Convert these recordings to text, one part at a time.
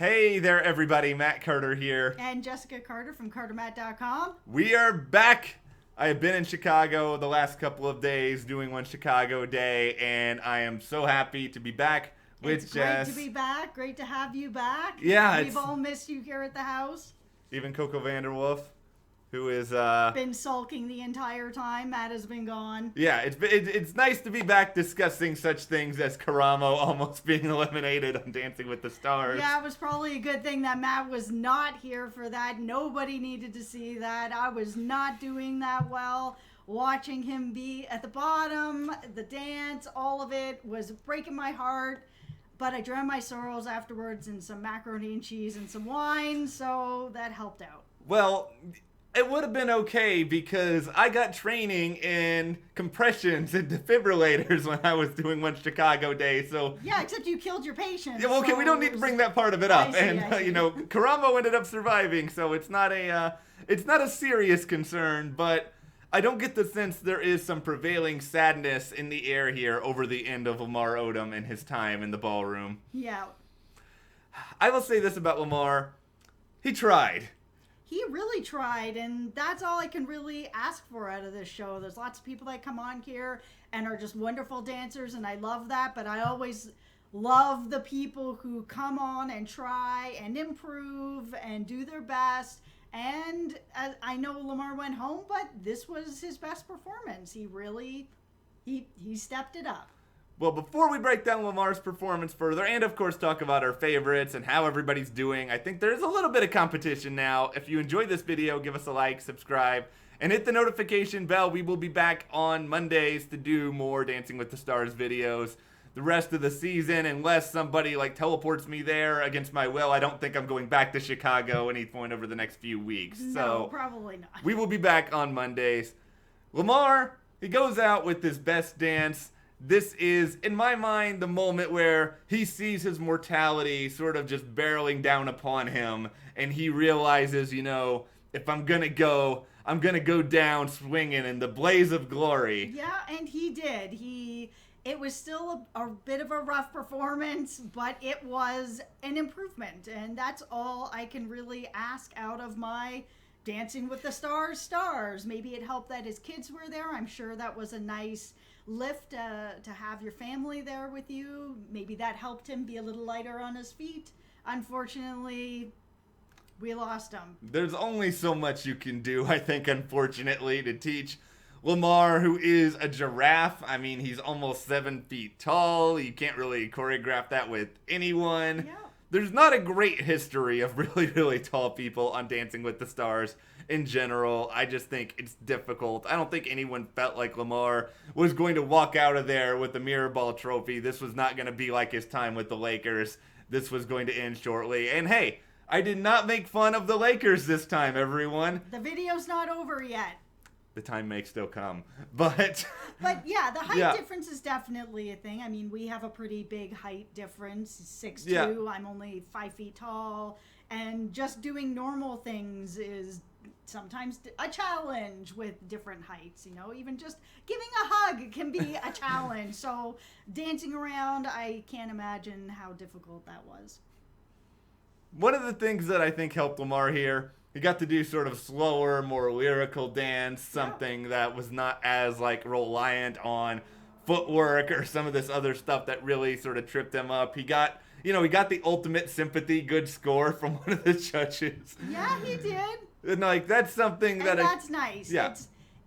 Hey there, everybody. Matt Carter here. And Jessica Carter from CARTERMATT.com. We are back. I have been in Chicago the last couple of days doing one Chicago day, and I am so happy to be back with It's Jess. great to be back. Great to have you back. Yeah, We've all missed you here at the house. Even Coco Vanderwolf, who is Been sulking the entire time. Matt has been gone. yeah, it's nice to be back discussing such things as Karamo almost being eliminated on Dancing with the Stars. Yeah, it was probably a good thing that Matt was not here for that. Nobody needed to see that. I was not doing that well. Watching him be at the bottom, the dance, all of it was breaking my heart. But I drowned my sorrows afterwards in some macaroni and cheese and some wine, so that helped out. Well, it would have been okay because I got training in compressions and defibrillators when I was doing one Chicago day, so... Yeah, except you killed your patient. Yeah, okay, so we don't need to bring that part of it up. I see. Karamo ended up surviving, so it's not a serious concern, but I don't get the sense there is some prevailing sadness in the air here over the end of Lamar Odom and his time in the ballroom. Yeah. I will say this about Lamar. He tried. He really tried, and that's all I can really ask for out of this show. There's lots of people that come on here and are just wonderful dancers, and I love that, but I always love the people who come on and try and improve and do their best. And I know Lamar went home, but this was his best performance. He really, he stepped it up. Well, before we break down Lamar's performance further, and of course talk about our favorites and how everybody's doing, I think there's a little bit of competition now. If you enjoyed this video, give us a like, subscribe, and hit the notification bell. We will be back on Mondays to do more Dancing with the Stars videos the rest of the season, unless somebody teleports me there against my will. I don't think I'm going back to Chicago any point over the next few weeks. No, So probably not. we will be back on Mondays. Lamar, he goes out with his best dance. This is, in my mind, the moment where he sees his mortality sort of just barreling down upon him, and he realizes, if I'm gonna go down swinging in the blaze of glory. Yeah, and he did. It was still a bit of a rough performance, but it was an improvement, and that's all I can really ask out of my Dancing with the Stars. Maybe it helped that his kids were there. I'm sure that was a nice lift to have your family there with you. Maybe that helped him be a little lighter on his feet. Unfortunately, we lost him. There's only so much you can do, I think, unfortunately, to teach Lamar, who is a giraffe. I mean, he's almost 7 feet tall. You can't really choreograph that with anyone. Yeah. There's not a great history of really, really tall people on Dancing with the Stars in general. I just think it's difficult. I don't think anyone felt like Lamar was going to walk out of there with the mirror ball trophy. This was not going to be like his time with the Lakers. This was going to end shortly. And hey, I did not make fun of the Lakers this time, everyone. The video's not over yet. The time may still come, but yeah, the height Yeah. difference is definitely a thing. I mean, we have a pretty big height difference. 6'2", Yeah. I'm only 5 feet tall, and just doing normal things is sometimes a challenge with different heights. Even just giving a hug can be a challenge. So dancing around, I can't imagine how difficult that was. One of the things that I think helped Lamar here, he got to do sort of slower, more lyrical dance, something that was not as reliant on footwork or some of this other stuff that really sort of tripped him up. He got the ultimate sympathy good score from one of the judges. Yeah, he did. And that's something that that's nice. Yeah.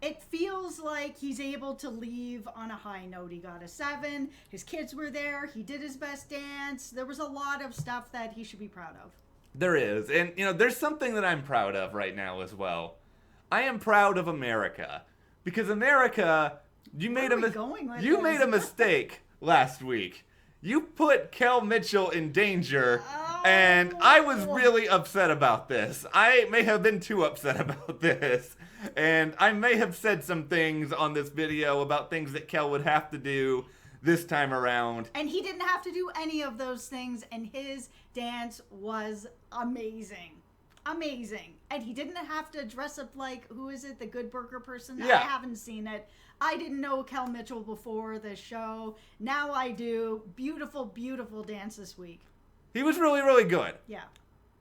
It feels like he's able to leave on a high note. He got a 7. His kids were there. He did his best dance. There was a lot of stuff that he should be proud of. There is. And, there's something that I'm proud of right now as well. I am proud of America. Because America, you made a mistake last week. You put Kel Mitchell in danger, and I was really upset about this. I may have been too upset about this. And I may have said some things on this video about things that Kel would have to do this time around. And he didn't have to do any of those things, and his dance was amazing. Amazing. And he didn't have to dress up like, who is it, the Good Burger person? Yeah. I haven't seen it. I didn't know Kel Mitchell before the show. Now I do. Beautiful, beautiful dance this week. He was really, really good. Yeah.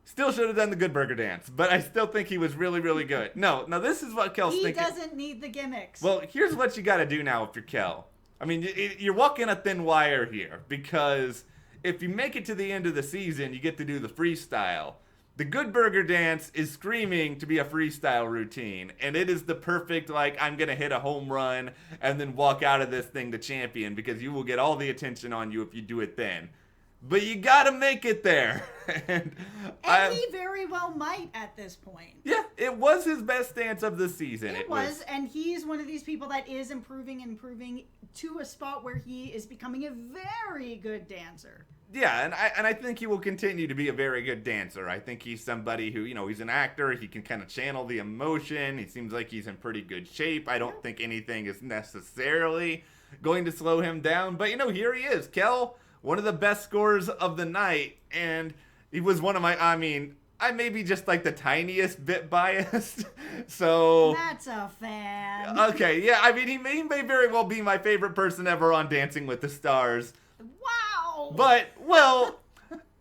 Still should have done the Good Burger dance, but I still think he was really, really good. No, this is what Kel's thinking. He doesn't need the gimmicks. Well, here's what you got to do now if you're Kel. I mean, you're walking a thin wire here, because if you make it to the end of the season, you get to do the freestyle. The Good Burger dance is screaming to be a freestyle routine, and it is the perfect, like, I'm going to hit a home run and then walk out of this thing the champion, because you will get all the attention on you if you do it then. But you got to make it there. and he very well might at this point. Yeah, it was his best dance of the season. It was, and he's one of these people that is improving to a spot where he is becoming a very good dancer. Yeah, and I think he will continue to be a very good dancer. I think he's somebody who, he's an actor. He can kind of channel the emotion. He seems like he's in pretty good shape. I don't think anything is necessarily going to slow him down. But, here he is. Kel, one of the best scorers of the night. And he was one of I may be just like the tiniest bit biased. So that's a fan. Okay, yeah. He may very well be my favorite person ever on Dancing with the Stars. Wow. But, well,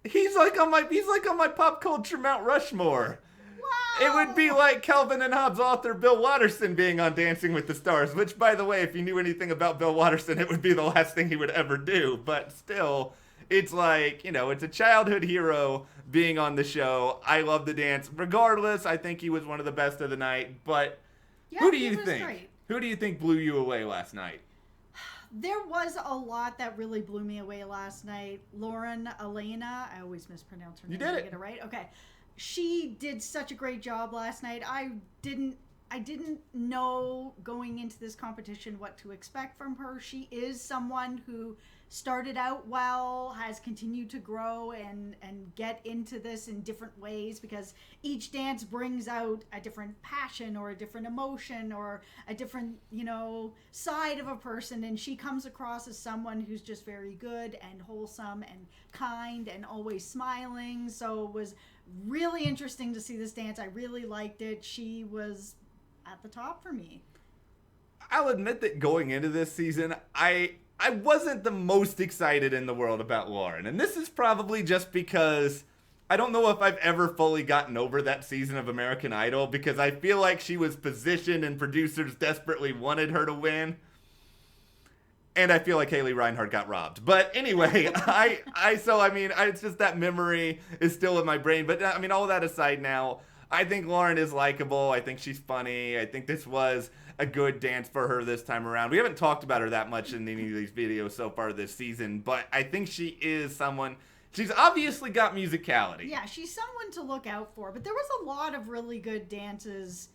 he's like on my pop culture Mount Rushmore. Wow. It would be like Calvin and Hobbes author Bill Watterson being on Dancing with the Stars, which, by the way, if you knew anything about Bill Watterson, it would be the last thing he would ever do. But still, it's like, it's a childhood hero being on the show. I love the dance. Regardless, I think he was one of the best of the night. But who do you think? Great. Who do you think blew you away last night? There was a lot that really blew me away last night. Lauren Elena, I always mispronounce her name. You did it. Get it right? Okay. She did such a great job last night. I didn't know going into this competition what to expect from her. She is someone who started out well, has continued to grow and get into this in different ways, because each dance brings out a different passion or a different emotion or a different, side of a person. And she comes across as someone who's just very good and wholesome and kind and always smiling. So it was really interesting to see this dance. I really liked it. She was at the top for me. I'll admit that going into this season, I wasn't the most excited in the world about Lauren. And this is probably just because I don't know if I've ever fully gotten over that season of American Idol, because I feel like she was positioned and producers desperately wanted her to win. And I feel like Haley Reinhart got robbed. But anyway, it's just that memory is still in my brain. But all that aside now, I think Lauren is likable. I think she's funny. I think this was a good dance for her this time around. We haven't talked about her that much in any of these videos so far this season, but I think she is someone, she's obviously got musicality. Yeah, she's someone to look out for, but there was a lot of really good dances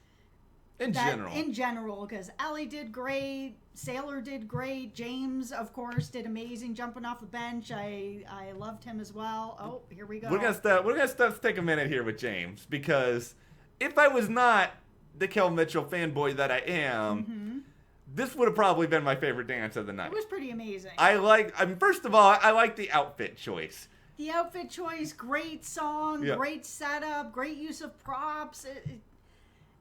in general, because Ellie did great, Sailor did great, James, of course, did amazing jumping off the bench. I loved him as well. Oh, here we go. We're gonna take a minute here with James, because if I was not the Kel Mitchell fanboy that I am, this would have probably been my favorite dance of the night. It was pretty amazing. First of all, I like the outfit choice. The outfit choice, great song, great setup, great use of props.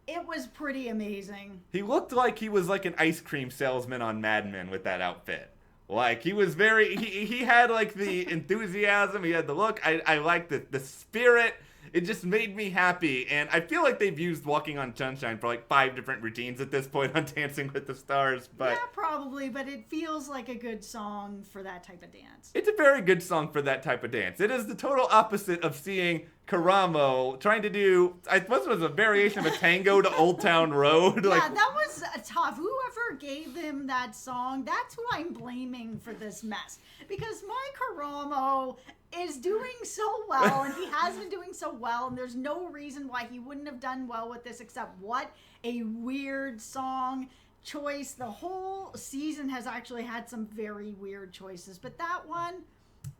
It was pretty amazing. He looked like he was like an ice cream salesman on Mad Men with that outfit. Like, he was he had like the enthusiasm, he had the look. I liked the spirit. It just made me happy, and I feel like they've used Walking on Sunshine for like 5 different routines at this point on Dancing with the Stars. But yeah, probably, but it feels like a good song for that type of dance. It's a very good song for that type of dance. It is the total opposite of seeing Karamo trying to do, I suppose it was a variation of a tango to Old Town Road. Yeah, that was tough. Whoever gave him that song, that's who I'm blaming for this mess. Because my Karamo is doing so well, and he has been doing so well, and there's no reason why he wouldn't have done well with this, except what a weird song choice. The whole season has actually had some very weird choices, but that one,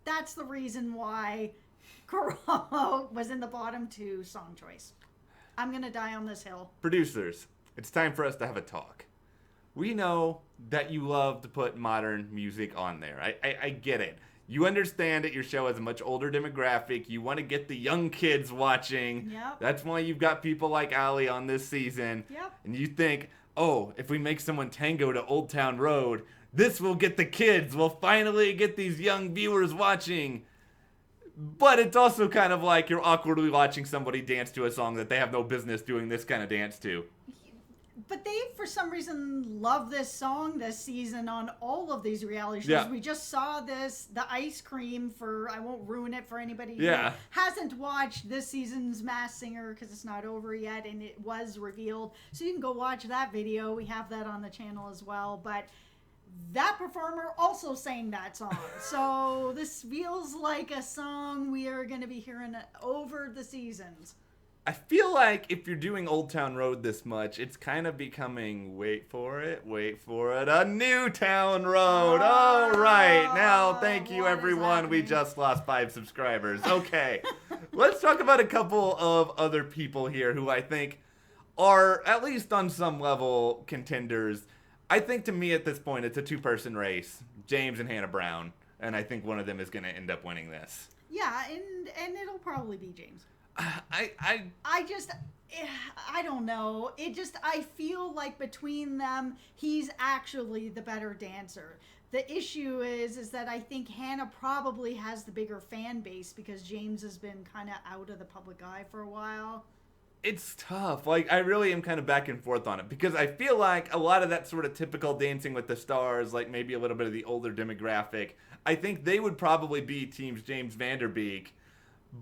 that's the reason why Karamo was in the bottom 2 song choice. I'm gonna die on this hill. Producers, it's time for us to have a talk. We know that you love to put modern music on there. I get it. You understand that your show has a much older demographic. You want to get the young kids watching. Yep. That's why you've got people like Ali on this season. Yep. And you think, oh, if we make someone tango to Old Town Road, this will get the kids. We'll finally get these young viewers watching. But it's also kind of like you're awkwardly watching somebody dance to a song that they have no business doing this kind of dance to. But they, for some reason, love this song this season on all of these reality shows. Yeah. We just saw this, the ice cream for, I won't ruin it for anybody Yeah. who hasn't watched this season's Masked Singer because it's not over yet and it was revealed. So you can go watch that video. We have that on the channel as well. But that performer also sang that song. So this feels like a song we are going to be hearing over the seasons. I feel like if you're doing Old Town Road this much, it's kind of becoming, wait for it, a New Town Road. All right. Now, thank you, everyone. We just lost 5 subscribers. Okay. Let's talk about a couple of other people here who I think are, at least on some level, contenders. I think to me at this point, it's a 2-person race, James and Hannah Brown. And I think one of them is going to end up winning this. Yeah, and it'll probably be James. I don't know. I feel like between them, he's actually the better dancer. The issue is that I think Hannah probably has the bigger fan base because James has been kind of out of the public eye for a while. It's tough. Like, I really am kind of back and forth on it because I feel like a lot of that sort of typical Dancing with the Stars, like maybe a little bit of the older demographic, I think they would probably be teams James Vanderbeek.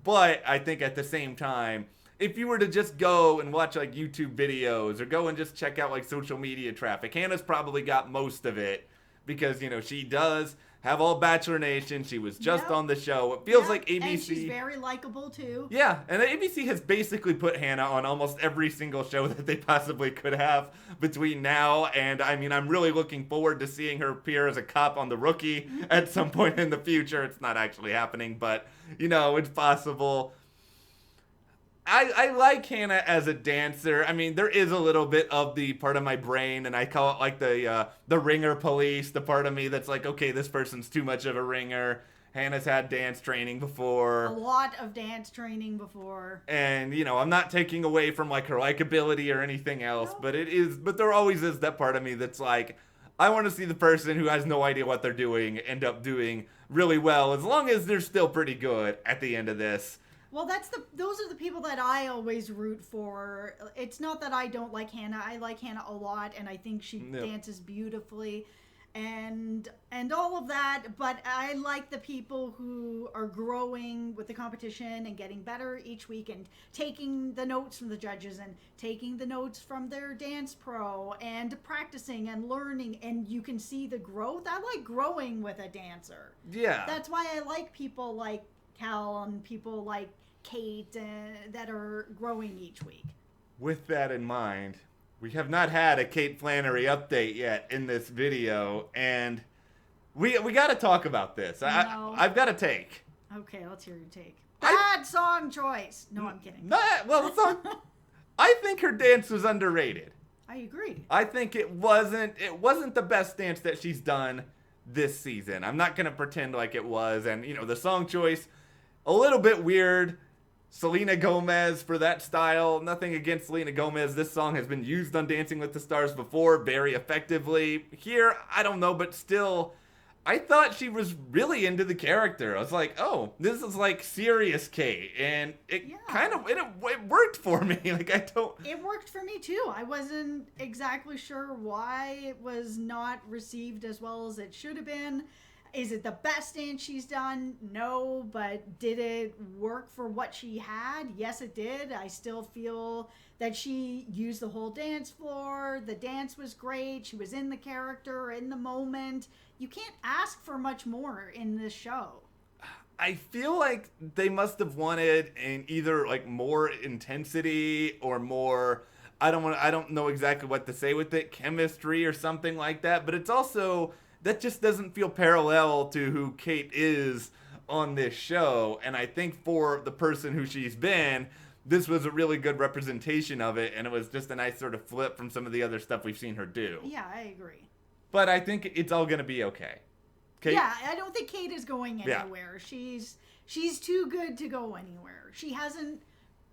But I think at the same time, if you were to just go and watch like YouTube videos or go and just check out like social media traffic, Hannah's probably got most of it because, you know, she does have all Bachelor Nation. She was just on the show. It feels like ABC. And she's very likable too. Yeah, and ABC has basically put Hannah on almost every single show that they possibly could have between now and, I mean, I'm really looking forward to seeing her appear as a cop on The Rookie at some point in the future. It's not actually happening, but, you know, it's possible. I like Hannah as a dancer. I mean, there is a little bit of the part of my brain, and I call it like the ringer police, the part of me that's like, okay, this person's too much of a ringer. Hannah's had dance training before. A lot of dance training before. And, you know, I'm not taking away from like her likability or anything else, but there always is that part of me that's like, I want to see the person who has no idea what they're doing end up doing really well, as long as they're still pretty good at the end of this. Well, those are the people that I always root for. It's not that I don't like Hannah. I like Hannah a lot, and I think she dances beautifully, and all of that. But I like the people who are growing with the competition and getting better each week, and taking the notes from the judges and taking the notes from their dance pro and practicing and learning. And you can see the growth. I like growing with a dancer. Yeah. That's why I like people like Cal and people like Kate that are growing each week. With that in mind, we have not had a Kate Flannery update yet in this video, and we got to talk about this. No. I've got a take. Okay, let's hear your take. Bad song choice. No, I'm kidding. The song. I think her dance was underrated. I agree. I think it wasn't the best dance that she's done this season. I'm not gonna pretend like it was, and you know the song choice, a little bit weird. Selena Gomez for that style. Nothing against Selena Gomez. This song has been used on Dancing with the Stars before very effectively. Here, I don't know, but still, I thought she was really into the character. I was like, oh, this is like serious Kate, and it worked for me. It worked for me too. I wasn't exactly sure why it was not received as well as it should have been. Is it the best dance she's done? No, but did it work for what she had? Yes, it did. I still feel that she used the whole dance floor. The dance was great. She was in the character, in the moment. You can't ask for much more in this show. I feel like they must have wanted either like more intensity or more, I don't know exactly what to say with it, chemistry or something like that, but it's also, that just doesn't feel parallel to who Kate is on this show. And I think for the person who she's been, this was a really good representation of it. And it was just a nice sort of flip from some of the other stuff we've seen her do. Yeah, I agree. But I think it's all going to be okay. Kate? Yeah, I don't think Kate is going anywhere. Yeah. She's too good to go anywhere. She hasn't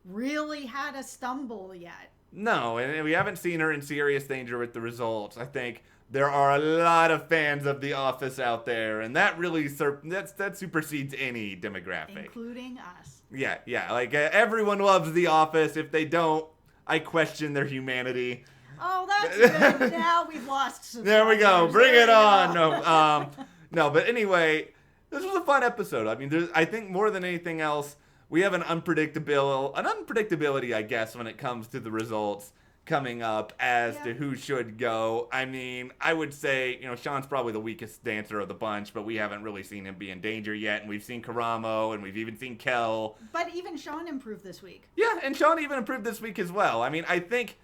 really had a stumble yet. No, and we haven't seen her in serious danger with the results. I think there are a lot of fans of The Office out there, and that really that supersedes any demographic, including us. Yeah. Like everyone loves The Office. If they don't, I question their humanity. Oh, that's good. Now we've lost. There we go. Bring it on. No, but anyway, this was a fun episode. I mean, I think more than anything else, we have an unpredictability, I guess, when it comes to the results coming up as to who should go. I mean, I would say, Sean's probably the weakest dancer of the bunch, but we haven't really seen him be in danger yet. And we've seen Karamo, and we've even seen Kel. But even Sean improved this week. Yeah, and Sean even improved this week as well. I mean, I think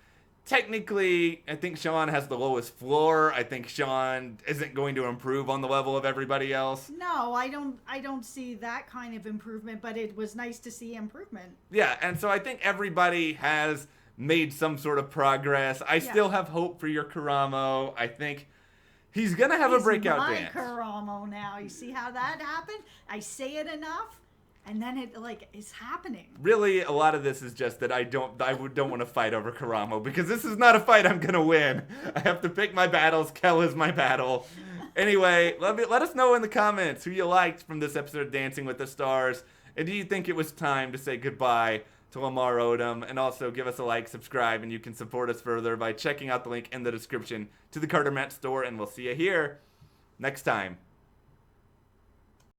Sean has the lowest floor. I think Sean isn't going to improve on the level of everybody else. No, I don't see that kind of improvement, but it was nice to see improvement. Yeah, and so I think everybody has made some sort of progress. I still have hope for your Karamo. I think he's going to have a breakout dance. He's my Karamo now. You see how that happened? I say it enough. And then it's happening. Really, a lot of this is just that I don't want to fight over Karamo because this is not a fight I'm gonna win. I have to pick my battles. Kel is my battle. Anyway, let us know in the comments who you liked from this episode of Dancing with the Stars, and do you think it was time to say goodbye to Lamar Odom? And also give us a like, subscribe, and you can support us further by checking out the link in the description to the CARTERMATT store. And we'll see you here next time.